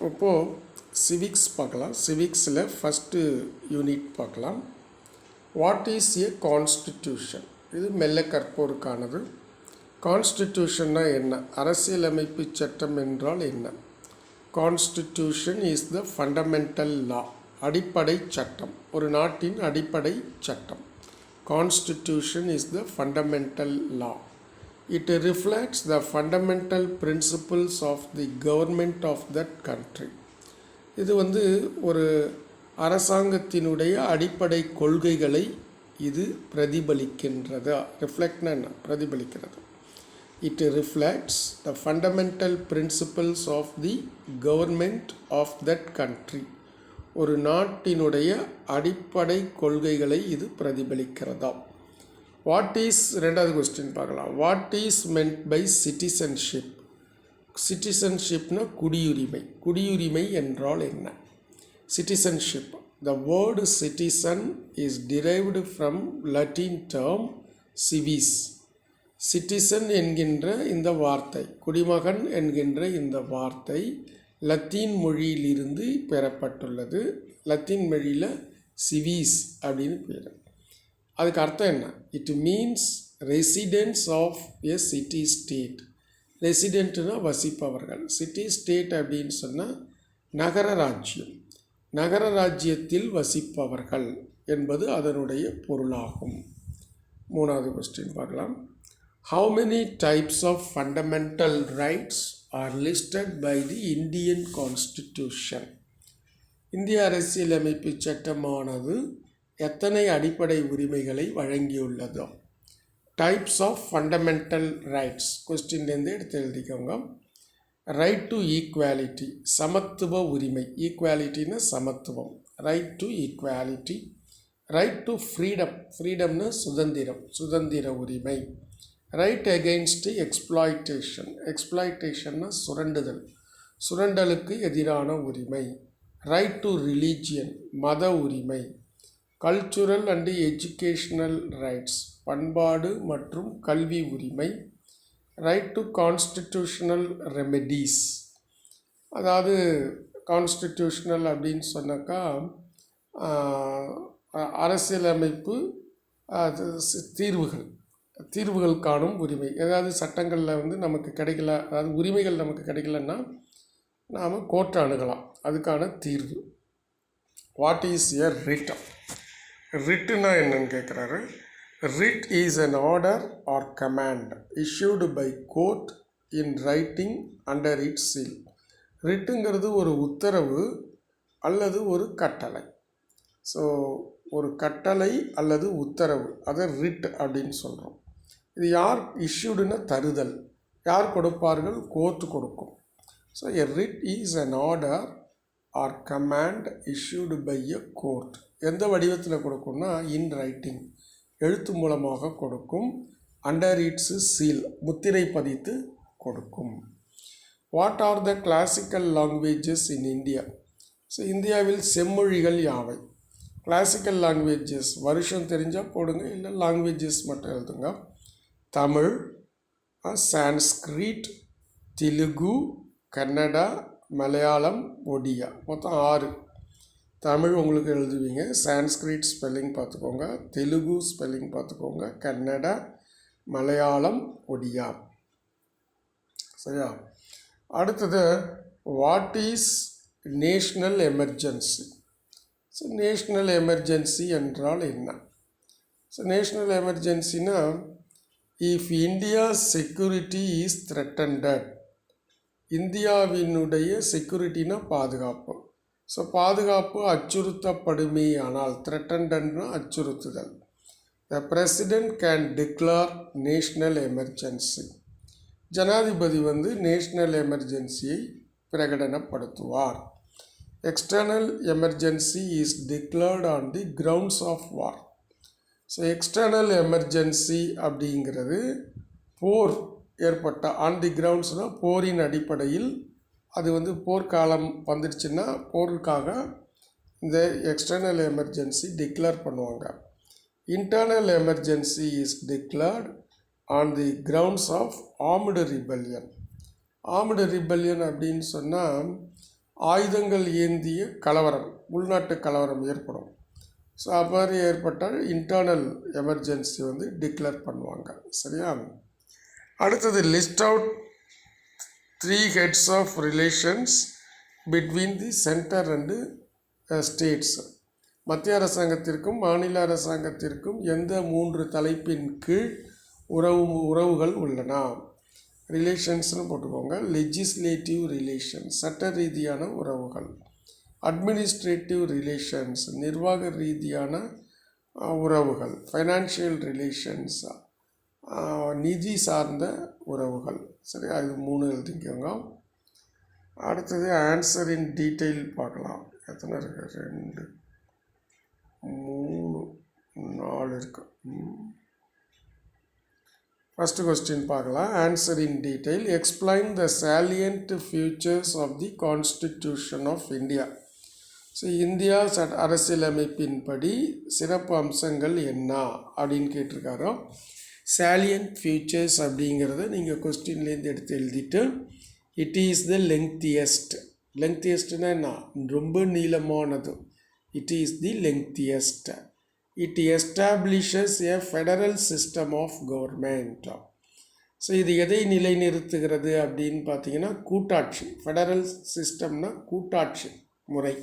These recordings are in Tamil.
இப்போது சிவிக்ஸ் பார்க்கலாம். சிவிக்ஸில் ஃபஸ்ட்டு யூனிட் பார்க்கலாம். What is a constitution? இது மெல்ல கற்போருக்கானது. கான்ஸ்டிடியூஷன்னா என்ன? அரசியலமைப்பு சட்டம் என்றால் என்ன? கான்ஸ்டிடியூஷன் இஸ் த ஃபண்டமெண்டல் லா, அடிப்படை சட்டம், ஒரு நாட்டின் அடிப்படை சட்டம். Constitution is the fundamental law. It reflects the fundamental principles of the government of that country. இது ஒரு அரசாங்கத்தினுடைய அடிப்படை கொள்கைகளை இது பிரதிபலிக்கின்றது. ரிஃப்ளெக்ட்னா என்ன? பிரதிபலிக்கிறது. It reflects the fundamental principles of the government of that country. ஒரு நாட்டினுடைய அடிப்படை கொள்கைகளை இது பிரதிபலிக்கிறதா? வாட் இஸ், ரெண்டாவது கொஸ்டின் பார்க்கலாம். What is meant by citizenship? சிட்டிசன்ஷிப்னா குடியுரிமை. குடியுரிமை என்றால் என்ன? Citizenship, the word citizen is derived from Latin term civis. Citizen என்கின்ற இந்த வார்த்தை, குடிமகன் என்கின்ற இந்த வார்த்தை லத்தீன் மொழியிலிருந்து பெறப்பட்டுள்ளது. லத்தீன் மொழியில் சிவிஸ் அப்படின்னு பேர். அதுக்கு அர்த்தம் என்ன? It means residents of a city state. ரெசிடென்ட்னா வசிப்பவர்கள். சிட்டி ஸ்டேட் அப்படின்னு சொன்னால் நகர ராஜ்யம். நகர ராஜ்யத்தில் வசிப்பவர்கள் என்பது அதனுடைய பொருளாகும். மூணாவது கொஸ்டின் பார்க்கலாம். How many types of fundamental rights are listed by the Indian constitution? இந்திய அரசியலமைப்பு சட்டமானது எத்தனை அடிப்படை உரிமைகளை வழங்கியுள்ளதோ? டைப்ஸ் ஆஃப் ஃபண்டமெண்டல் ரைட்ஸ் கொஸ்டின்லேருந்து எடுத்து எழுதிக்கோங்க. ரைட் டு ஈக்குவாலிட்டி, சமத்துவ உரிமை. ஈக்குவாலிட்டின்னா சமத்துவம். Right to equality. Right to freedom, ஃப்ரீடம்னா சுதந்திரம், சுதந்திர உரிமை. ரைட் அகெயின்ஸ்ட் எக்ஸ்ப்ளாய்டேஷன், எக்ஸ்ப்ளாய்டேஷன்னா சுரண்டுதல், சுரண்டலுக்கு எதிரான உரிமை. ரைட் டு ரிலீஜியன், மத உரிமை. கல்ச்சுரல் அண்டு எஜுகேஷ்னல் ரைட்ஸ், பண்பாடு மற்றும் கல்வி உரிமை. ரைட் டு கான்ஸ்டிடியூஷனல் ரெமெடிஸ், அதாவது கான்ஸ்டிடியூஷனல் அப்படின்னு சொன்னாக்கா அரசியலமைப்பு தீர்வுகள் காணும் உரிமை. ஏதாவது சட்டங்களில் நமக்கு கிடைக்கல, அதாவது உரிமைகள் நமக்கு கிடைக்கலன்னா நாம் கோர்ட்டை அணுகலாம், அதுக்கான தீர்வு. What is a writ? ரிட்டுனா என்னன்னு கேட்குறாரு. Writ is an order or command issued by court in writing under its seal. ரிட்டுங்கிறது ஒரு உத்தரவு அல்லது ஒரு கட்டளை. ஸோ ஒரு கட்டளை அல்லது உத்தரவு, அதை ரிட் அப்படின்னு சொல்கிறோம். இது யார் இஷ்யூடுன்னா தருதல். யார் கொடுப்பார்கள்? கோர்ட்டு கொடுக்கும். So a writ is an order or command issued by a court. எந்த வடிவத்தில் கொடுக்கும்னா இன் ரைட்டிங், எழுத்து மூலமாக கொடுக்கும். அண்டர் இட்ஸ் சீல், முத்திரை பதித்து கொடுக்கும். What are the classical languages in India? So இந்தியாவில் செம்மொழிகள் யாவை? கிளாசிக்கல் லாங்குவேஜஸ் வருஷம் தெரிஞ்சால் போடுங்க, இல்லை லாங்குவேஜஸ் மட்டும் எழுதுங்க. தமிழ், சான்ஸ்கிரிட், தெலுங்கு, கன்னடா, மலையாளம், ஒடியா. மொத்தம் 6. தமிழ் உங்களுக்கு எழுதுவீங்க. சான்ஸ்கிரிட் ஸ்பெல்லிங் பார்த்துக்கோங்க, தெலுங்கு ஸ்பெல்லிங் பார்த்துக்கோங்க, கன்னடா, மலையாளம், ஒடியா. சரியா? அடுத்தது what is national emergency? So national emergency என்றால் என்ன? ஸோ நேஷ்னல் எமர்ஜென்சினா if India security is threatened, இந்தியாவினுடைய செக்யூரிட்டினா பாதுகாப்பு. ஸோ பாதுகாப்பு அச்சுறுத்தப்படுமே ஆனால், த்ரெட்டண்டட்னா அச்சுறுத்துதல். The president can declare national emergency. ஜனாதிபதி நேஷ்னல் எமர்ஜென்சியை பிரகடனப்படுத்துவார். External emergency is declared on the grounds of war. So external emergency அப்படிங்கிறது போர் ஏற்பட்ட ஆன் தி கிரவுண்ட்ஸ்னால் போரின் அடிப்படையில். அது போர்க்காலம் வந்துடுச்சுன்னா போருக்காக இந்த எக்ஸ்டர்னல் எமர்ஜென்சி டிக்ளேர் பண்ணுவாங்க. Internal emergency is declared on the grounds of armed rebellion. Armed rebellion அப்படின்னு சொன்னால் ஆயுதங்கள் ஏந்திய கலவரம், உள்நாட்டு கலவரம் ஏற்படும். ஸோ அவ்வாறு ஏற்பட்டால் இன்டர்னல் எமர்ஜென்சி வந்து டிக்ளேர் பண்ணுவாங்க. சரியா? அடுத்தது list out 3 heads of relations between the centre and states. மத்திய அரசாங்கத்திற்கும் மாநில அரசாங்கத்திற்கும் எந்த 3 தலைப்பின் கீழ் உறவுகள் உள்ளன? ரிலேஷன்ஸ்னு போட்டுக்கோங்க. லெஜிஸ்லேட்டிவ் ரிலேஷன்ஸ், சட்ட ரீதியான உறவுகள். அட்மினிஸ்ட்ரேட்டிவ் ரிலேஷன்ஸ், நிர்வாக ரீதியான உறவுகள். ஃபைனான்ஷியல் ரிலேஷன்ஸ், நிதி சார்ந்த உறவுகள். சரி, அது 3 எழுதிக்கோங்க. அடுத்தது ஆன்சர் இன் டீட்டெயில் பார்க்கலாம். எத்தனை இருக்குது? 2 3 4 இருக்கு. ஃபஸ்ட்டு கொஸ்டின் பார்க்கலாம். Answer in detail. Explain the salient futures of the constitution of India. So India அரசியலமைப்பின்படி சிறப்பு அம்சங்கள் என்ன அப்படின்னு கேட்டிருக்காரோ. சாலியன்ட் ஃபியூச்சர்ஸ் அப்படிங்கிறத நீங்கள் கொஸ்டின்லேருந்து எடுத்து எழுதிட்டு, இட் இஸ் த லெங்க்தியஸ்ட். லெங்க்தியஸ்ட்னா என்ன? ரொம்ப நீளமானது. It is the lengthiest. It establishes a federal system of government. So இது எதை நிலைநிறுத்துகிறது அப்படின்னு பார்த்தீங்கன்னா கூட்டாட்சி. ஃபெடரல் சிஸ்டம்னா கூட்டாட்சி முறை.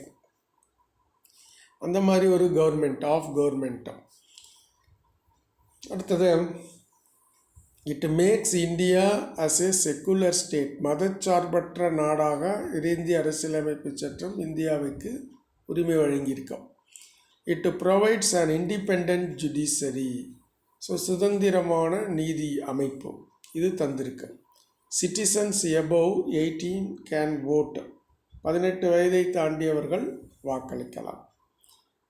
அந்த மாதிரி ஒரு கவர்மெண்ட். அடுத்தது, it makes India as a secular state. மதச்சார்பற்ற நாடாக இந்திய அரசியலமைப்பு சட்டம் இந்தியாவுக்கு உரிமை வழங்கியிருக்கோம். It provides an independent judiciary. So சுதந்திரமான நீதி அமைப்பு இது தந்திருக்கு. Citizens above 18 can vote. 18 வயதை தாண்டியவர்கள் வாக்களிக்கலாம்.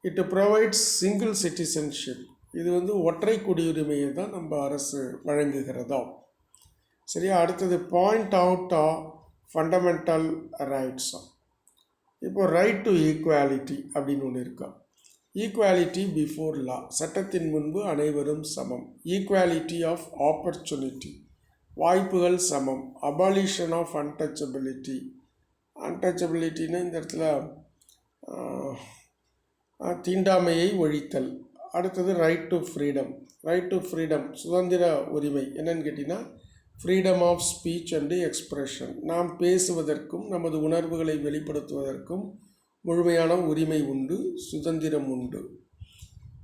It provides single citizenship. இது வந்து ஒற்றை குடியுரிமையை தான் நம்ம அரசு வழங்குகிறதோ. சரியா? அடுத்தது பாயிண்ட் அவுட் ஃபண்டமெண்டல் ரைட்ஸ். இப்போ ரைட் டு ஈக்குவாலிட்டி அப்படின்னு ஒன்று இருக்கா. ஈக்குவாலிட்டி பிஃபோர் லா, சட்டத்தின் முன்பு அனைவரும் சமம். ஈக்குவாலிட்டி ஆஃப் ஆப்பர்ச்சுனிட்டி, வாய்ப்புகள் சமம். Abolition of untouchability. அன்டச்சபிலிட்டின்னு இந்த இடத்துல தீண்டாமையை ஒழித்தல். அடுத்தது right to freedom. Right to freedom, சுதந்திர உரிமை. என்னன்னு கேட்டிங்கன்னா freedom of speech and expression. நாம் பேசுவதற்கும் நமது உணர்வுகளை வெளிப்படுத்துவதற்கும் முழுமையான உரிமை உண்டு, சுதந்திரம் உண்டு.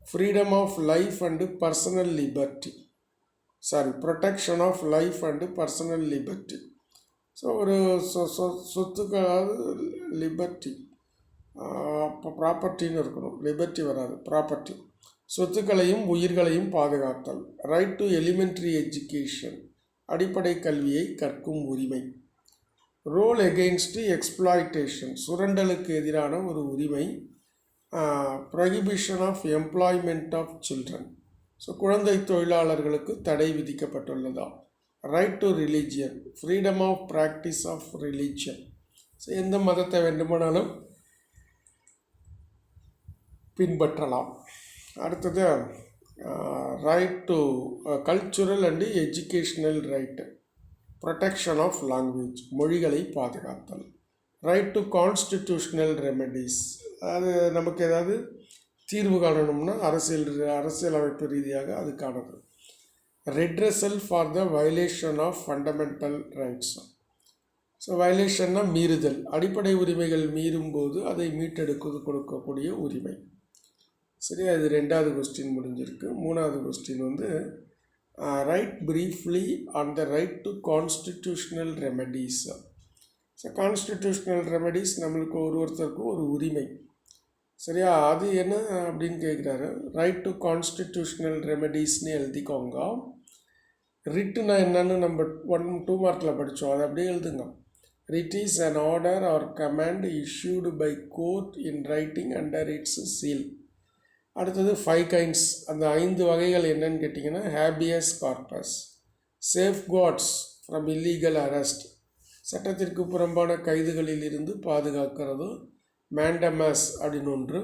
Freedom of life and personal liberty. Protection of life and personal liberty. So ஒரு சொத்துக்களாவது லிபர்ட்டி, இப்போ ப்ராப்பர்ட்டின்னு இருக்கணும், லிபர்ட்டி வராது, ப்ராப்பர்ட்டி. சொத்துக்களையும் உயிர்களையும் பாதுகாத்தல். ரைட் டு எலிமெண்ட்ரி எஜுகேஷன், அடிப்படை கல்வியை கற்கும் உரிமை. ரோல் எகெயின்ஸ்ட் எக்ஸ்ப்ளாய்டேஷன், சுரண்டலுக்கு எதிரான ஒரு உரிமை. Prohibition of employment of children. So குழந்தை தொழிலாளர்களுக்கு தடை விதிக்கப்பட்டுள்ளதா. Right to religion, freedom of practice of religion. So எந்த மதத்தை வேண்டுமானாலும் பின்பற்றலாம். அடுத்தது right to cultural and educational right. Protection of language, மொழிகளை பாதுகாத்தல். ரைட் டு கான்ஸ்டிடியூஷனல் ரெமெடிஸ், அது நமக்கு ஏதாவது தீர்வு காணணும்னா அரசியலமைப்பு ரீதியாக அதுக்கானது. Redressal for the violation of fundamental rights. So வயலேஷன்னா மீறுதல், அடிப்படை உரிமைகள் மீறும்போது அதை கொடுக்கக்கூடிய உரிமை. சரியா? இது 2வது கொஸ்டின் முடிஞ்சிருக்கு. 3வது கொஸ்டின் வந்து right briefly on the right to constitutional remedies. So constitutional remedies நம்மளுக்கு ஒருத்தருக்கும் ஒரு உரிமை. சரியா? அது என்ன அப்படின்னு கேட்குறாரு. ரைட் டு கான்ஸ்டிடியூஷனல் ரெமெடிஸ்ன்னு எழுதிக்கோங்க. ரிட்டுனா என்னன்னு நம்ம 1-2 மார்க்கில் படித்தோம், அதை அப்படியே எழுதுங்க. Writ is an order or command issued by court in writing under its seal. அடுத்தது 5 kinds. அந்த 5 வகைகள் என்னன்னு கேட்டிங்கன்னா habeas corpus, safeguards from illegal arrest, சட்டத்திற்கு புறம்பான கைதுகளில் இருந்து பாதுகாக்கிறது. மேண்டமஸ் அப்படின்னு ஒன்று.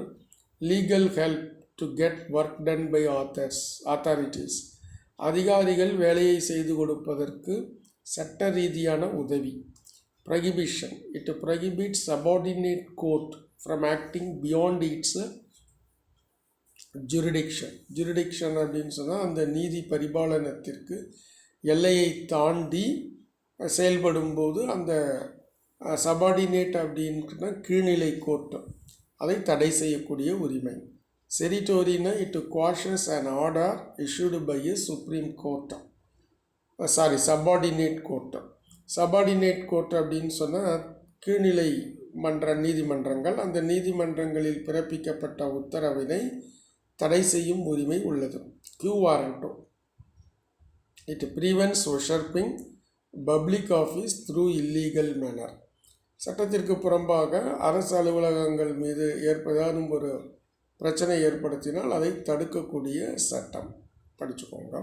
Legal help to get work done by authorities, அதிகாரிகள் வேலையை செய்து கொடுப்பதற்கு சட்ட ரீதியான உதவி. Prohibition. It prohibits subordinate court from acting beyond its jurisdiction அப்படின்னு சொன்னால் அந்த நீதி பரிபாலனத்திற்கு எல்லையை தாண்டி செயல்படும் போது அந்த சபார்டினேட் அப்படின்னா கீழ்நிலை கோர்ட்டு அதை தடை செய்யக்கூடிய உரிமை. செரிட்டோரினா it quashes an order issued by a supreme court, subordinate court. Subordinate court அப்படின்னு சொன்னால் கீழ்நிலை நீதிமன்றங்கள், அந்த நீதிமன்றங்களில் பிறப்பிக்கப்பட்ட உத்தரவினை தடை செய்யும் உரிமை உள்ளது. Quo warranto. It prevents usurping public office through illegal manner. சட்டத்திற்கு புறம்பாக அரசு அலுவலகங்கள் மீது ஏற்பதாலும் ஒரு பிரச்சனை ஏற்படுத்தினால் அதை தடுக்கக்கூடிய சட்டம். படிச்சுக்கோங்க.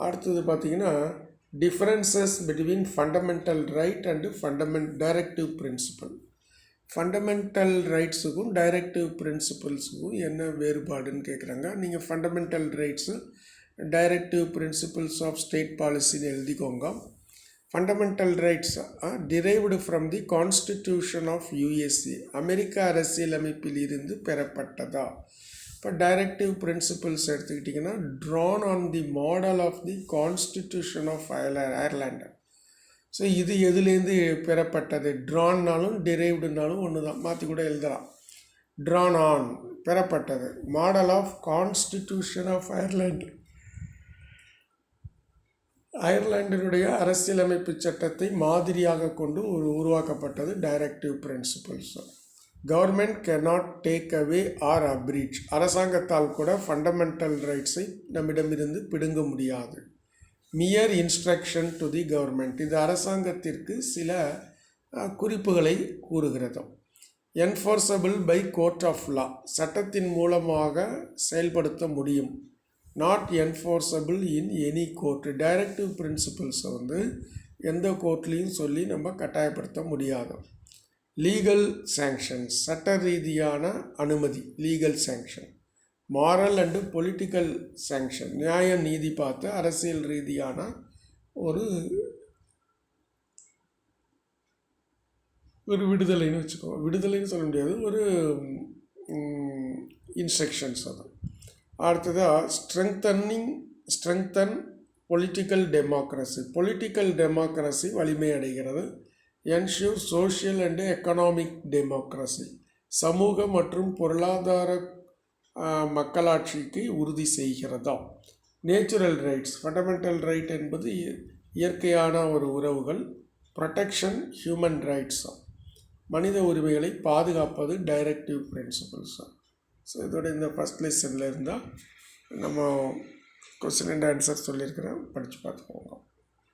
அடுத்தது பார்த்திங்கன்னா differences between fundamental right and directive principle. Fundamental ரைட்ஸுக்கும் டைரக்டிவ் பிரின்சிபல்ஸுக்கும் என்ன வேறுபாடுன்னு கேட்குறாங்க. நீங்கள் fundamental rights directive principles of state பாலிசின்னு எழுதிக்கோங்க. Fundamental rights derived from the constitution of USA, அமெரிக்க அரசியலமைப்பில் இருந்து பெறப்பட்டதா. இப்போ டைரக்டிவ் பிரின்சிபல்ஸ் எடுத்துக்கிட்டிங்கன்னா drawn on the model of the constitution of Ireland. So இது எதுலேருந்து பெறப்பட்டது? ட்ரான்னாலும் டிரைவ்டுனாலும் ஒன்று தான், மாற்றி கூட எழுதலாம். ட்ரான் ஆன் பெறப்பட்டது, model of constitution of Ireland, அயர்லாண்டினுடைய அரசியலமைப்பு சட்டத்தை மாதிரியாக கொண்டு உருவாக்கப்பட்டது directive principles. Government cannot take away or abridge, அரசாங்கத்தால் கூட ஃபண்டமெண்டல் ரைட்ஸை நம்மிடமிருந்து பிடுங்க முடியாது. Mere instruction to the government, இது அரசாங்கத்திற்கு சில குறிப்புகளை கூறுகிறது. Enforceable by court of law, சட்டத்தின் மூலமாக செயல்படுத்த முடியும். Not enforceable in any court, directive பிரின்சிபல்ஸை எந்த கோர்ட்லேயும் சொல்லி நம்ம கட்டாயப்படுத்த முடியாது. லீகல் சேங்ஷன்ஸ், சட்ட ரீதியான அனுமதி, legal sanction. Moral and political sanction, நியாய நீதி பார்த்து அரசியல் ரீதியான ஒரு விடுதலைன்னு வச்சுக்கோங்க. விடுதலைன்னு சொல்ல முடியாது, ஒரு இன்ஸ்ட்ரக்ஷன்ஸ். அது அடுத்ததாக strengthen political democracy, political democracy வலிமை அடைகிறது. Ensure social and economic democracy, சமூக மற்றும் பொருளாதார மக்களாட்சிக்கு உறுதி செய்கிறதா. நேச்சுரல் ரைட்ஸ், ஃபண்டமெண்டல் ரைட் என்பது இயற்கையான ஒரு உறவுகள். ப்ரொடெக்ஷன் ஹியூமன் ரைட்ஸ், மனித உரிமைகளை பாதுகாப்பது டைரக்டிவ் பிரின்சிபல்ஸ். ஸோ இதோட இந்த ஃபஸ்ட் லெசனில் இருந்தால் நம்ம கொஸ்டின் அண்ட் ஆன்சர் சொல்லியிருக்கிறேன், படித்து பார்த்துக்கோங்க.